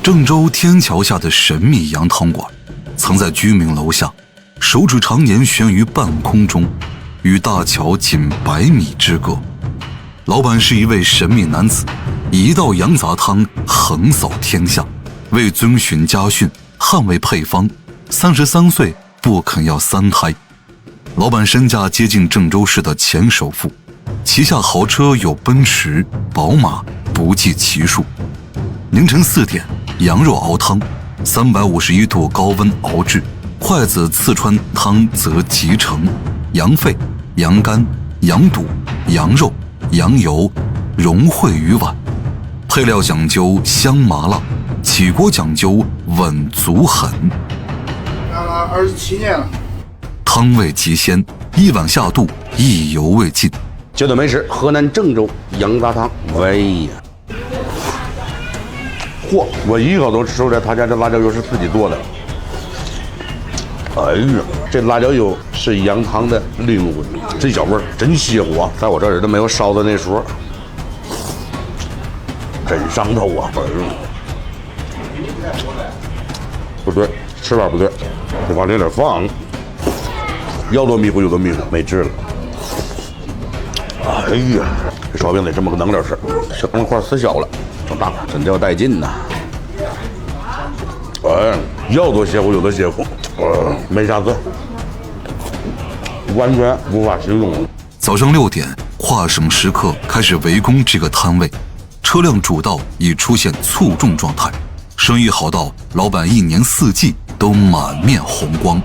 郑州天桥下的神秘羊汤馆，曾在居民楼下，手指常年悬于半空中，与大桥仅100米之隔。老板是一位神秘男子，以一道羊杂汤横扫天下，为遵循家训，捍卫配方，33岁不肯要3胎。老板身价接近郑州市的前首富，旗下豪车有奔驰、宝马，不计其数。凌晨4点，羊肉熬汤，351度高温熬制，筷子刺穿汤则即成。羊肺、羊肝、羊肚、羊肉、羊油融汇于碗，配料讲究香麻辣，起锅讲究稳足狠。27年了。汤味极鲜，一碗下肚，意犹未尽。绝对美食，河南郑州羊杂汤。喂呀！嚯！我以后都吃出来他家这辣椒油是自己做的。哎呀，这辣椒油是羊汤的灵魂，这小味儿真邪乎啊！在我这儿都没有烧的那说，真上头啊！不对，吃法不对，得往这点放。要多迷糊有多迷糊，没治了。哎呀，这烧饼得这么个能点吃，小块撕小了，这大块真叫带劲呐！哎，要多邪乎有多邪乎，没啥字，完全无法形容。早上6点，跨省食客开始围攻这个摊位，车辆主道已出现簇众状态，生意好到老板1年4季都满面红光。